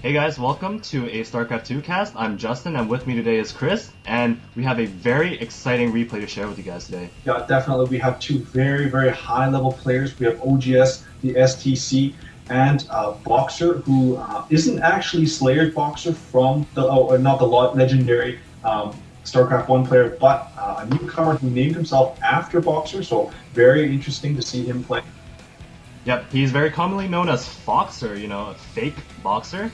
Hey guys, welcome to a StarCraft 2 cast. I'm Justin, and with me today is Chris, and we have a very exciting replay to share with you guys today. Yeah, definitely. We have two very, very high-level players. We have OGS, the STC, and Boxer, who isn't actually Slayer's Boxer from not the legendary StarCraft 1 player, but a newcomer who named himself after Boxer. So very interesting to see him play. Yep, he's very commonly known as Foxer, a fake Boxer.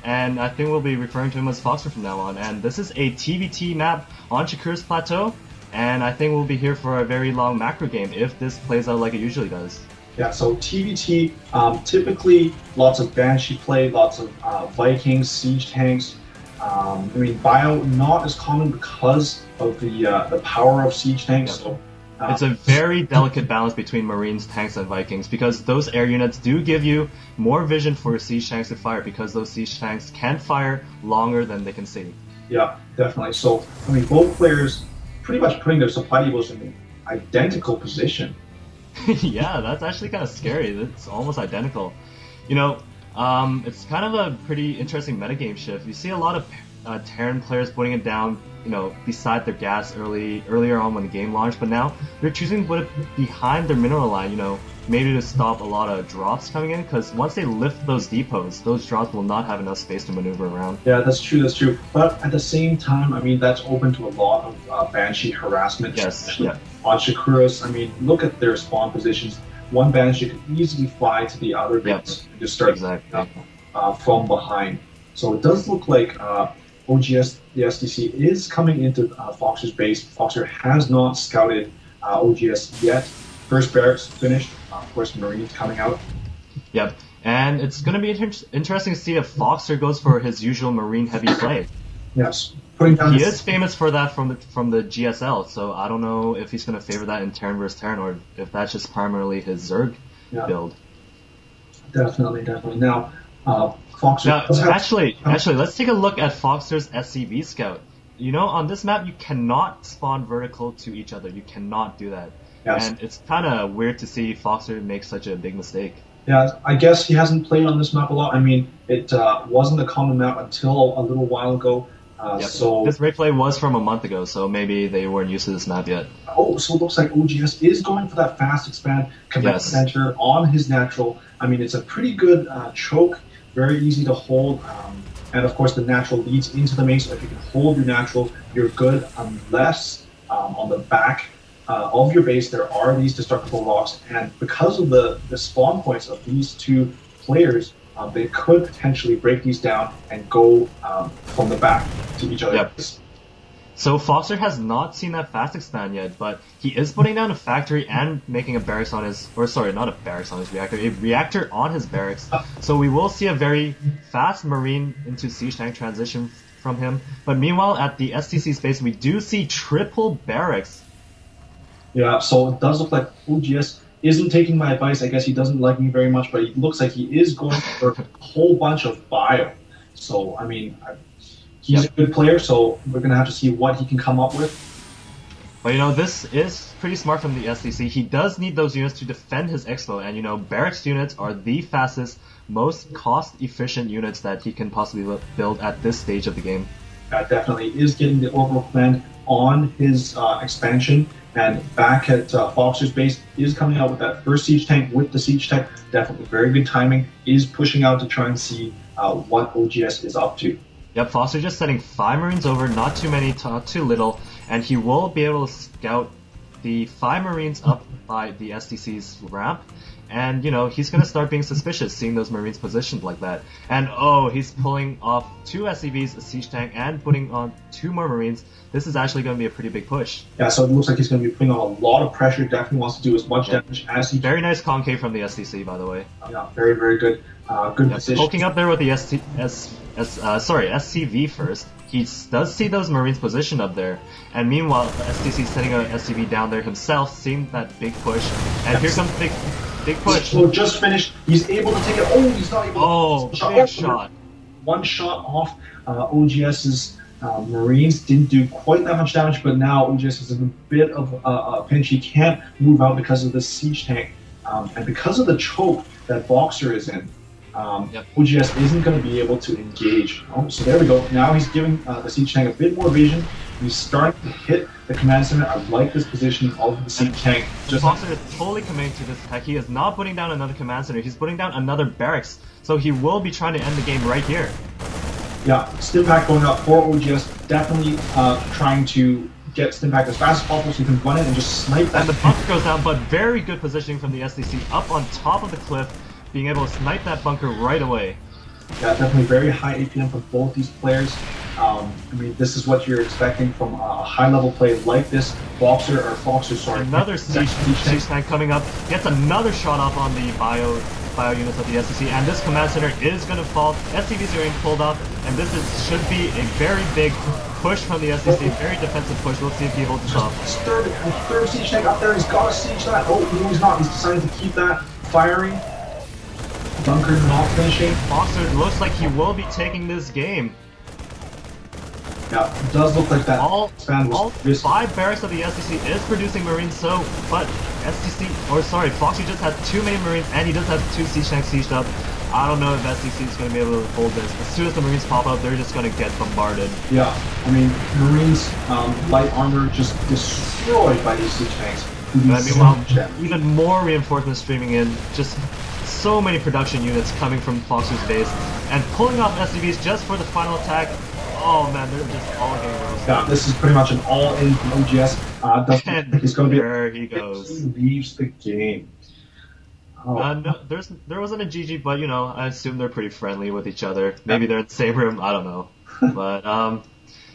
And I think we'll be referring to him as Foxer from now on. And this is a TBT map on Shakura's Plateau, and I think we'll be here for a very long macro game if this plays out like it usually does. Yeah, so TBT, typically lots of Banshee play, lots of Vikings, Siege tanks. Bio not as common because of the power of Siege tanks. Yep. So it's a very delicate balance between Marines, tanks, and Vikings, because those air units do give you more vision for siege tanks to fire, because those siege tanks can fire longer than they can see. Yeah, definitely. So, both players pretty much putting their supply depots in an identical position. Yeah, that's actually kind of scary. It's almost identical. It's kind of a pretty interesting metagame shift. You see a lot of Terran players putting it down, beside their gas earlier on when the game launched, but now they're choosing to put it behind their mineral line, maybe to stop a lot of drops coming in, because once they lift those depots, those drops will not have enough space to maneuver around. Yeah, that's true. But at the same time, that's open to a lot of Banshee harassment. Yes, yeah. On Shakura's, look at their spawn positions. One Banshee could easily fly to the other base and just start from behind. So it does look like OGS, the SDC, is coming into Foxer's base. Foxer has not scouted OGS yet. First barracks finished. Of course, Marines coming out. Yep, and it's going to be interesting to see if Foxer goes for his usual Marine heavy play. Yes, putting down. He is famous for that from the GSL, so I don't know if he's going to favor that in Terran versus Terran, or if that's just primarily his Zerg build. Definitely. Now, Foxer. Now, actually, let's take a look at Foxer's SCV scout. On this map, you cannot spawn vertical to each other. You cannot do that. Yes. And it's kind of weird to see Foxer make such a big mistake. Yeah, I guess he hasn't played on this map a lot. It wasn't a common map until a little while ago. So this replay was from a month ago, so maybe they weren't used to this map yet. Oh, so it looks like OGS is going for that fast expand command center on his natural. It's a pretty good choke, very easy to hold, and of course the natural leads into the main. So if you can hold your natural, you're good. Unless on the back of your base there are these destructible rocks, and because of the spawn points of these two players, they could potentially break these down and go from the back to each other. Yep. So Foxer has not seen that fast expand yet, but he is putting down a factory and making a barracks on his, not a barracks on his reactor, a reactor on his barracks. So we will see a very fast Marine into siege tank transition from him. But meanwhile, at the STC space, we do see triple barracks. Yeah, so it does look like OGS isn't taking my advice. I guess he doesn't like me very much, but it looks like he is going for a whole bunch of bio. So, he's a good player, so we're going to have to see what he can come up with. But, this is pretty smart from the SDC. He does need those units to defend his expo, and, barracks units are the fastest, most cost-efficient units that he can possibly build at this stage of the game. That definitely is getting the overall command on his expansion, and back at Foxer's base is coming out with that first siege tank with the siege tech. Definitely very good timing. Is pushing out to try and see what OGS is up to. Yep, Foxer just sending 5 Marines over, not too many, not too little, and he will be able to scout the 5 Marines up by the SDC's ramp. And, he's going to start being suspicious seeing those Marines positioned like that. And, he's pulling off 2 SCVs, a siege tank, and putting on 2 more Marines. This is actually going to be a pretty big push. Yeah, so it looks like he's going to be putting on a lot of pressure. Definitely wants to do as much damage as he can. Very nice concave from the SDC, by the way. Yeah, very, very good. Good position. Poking up there with the SCV first. He does see those Marines positioned up there, and meanwhile, the SDC is sending a SCV down there himself, seeing that big push, and here comes big push. So just finished. He's able to take it. Oh, he's not able. Big shot. One shot off OGS's Marines. Didn't do quite that much damage, but now OGS is in a bit of a pinch. He can't move out because of the siege tank, and because of the choke that Boxer is in. Yep. OGS isn't going to be able to engage. Oh, so there we go. Now he's giving the Siege Tank a bit more vision. He's starting to hit the command center. I like this positioning of the Siege Tank. Foxer is totally committing to this attack. He is not putting down another command center. He's putting down another barracks. So he will be trying to end the game right here. Yeah, Stimpack going up for OGS. Definitely trying to get Stimpack as fast as possible so he can run it and just snipe that. And the bunker goes down, but very good positioning from the SDC up on top of the cliff, being able to snipe that bunker right away. Yeah, definitely very high APM from both these players. I mean, this is what you're expecting from a high-level play like this. Foxer, sorry. Another siege tank coming up, gets another shot off on the bio units of the SCC, and this command center is going to fall. SCVs are getting pulled off, and this should be a very big push from the SCC, very defensive push. We'll see if he holds this off. Third siege tank up there, he's got to siege that. Oh, no, he's not. He's decided to keep that firing. Bunker not finishing. Foxer looks like he will be taking this game. Yeah, it does look like that. All 5 barracks of the SCC is producing Marines, but Foxy just has 2 main Marines, and he does have 2 siege tanks sieged up. I don't know if SCC is going to be able to hold this. As soon as the Marines pop up, they're just going to get bombarded. Yeah, I mean, Marines, light armor just destroyed by these siege tanks. Meanwhile, even more reinforcements streaming in, just so many production units coming from Foxer's base, and pulling off SCVs just for the final attack. Oh man, they're just all getting roasted. Yeah, this is pretty much an all-in from OGS. Doesn't think he's going to be. There he goes. He leaves the game. Oh. No, there wasn't a GG, but you know, I assume they're pretty friendly with each other. Maybe they're in the same room. I don't know. But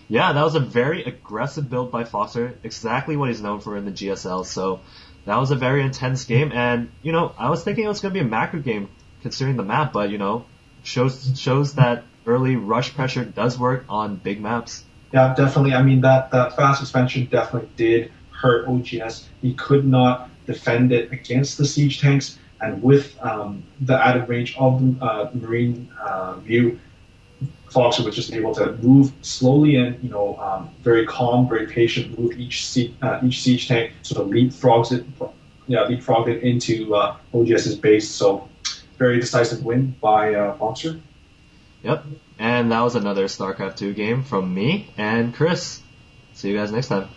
yeah, that was a very aggressive build by Foxer. Exactly what he's known for in the GSL. So that was a very intense game, and you know, I was thinking it was going to be a macro game considering the map, but you know, shows that early rush pressure does work on big maps. Yeah, definitely. I mean, that fast expansion definitely did hurt OGS. He could not defend it against the siege tanks, and with the added range of the Marine view, Foxer was just able to move slowly and, you know, very calm, very patient, move each siege tank, sort of leapfrogged it into OGS's base. So very decisive win by Foxer. Yep, and that was another StarCraft 2 game from me and Chris. See you guys next time.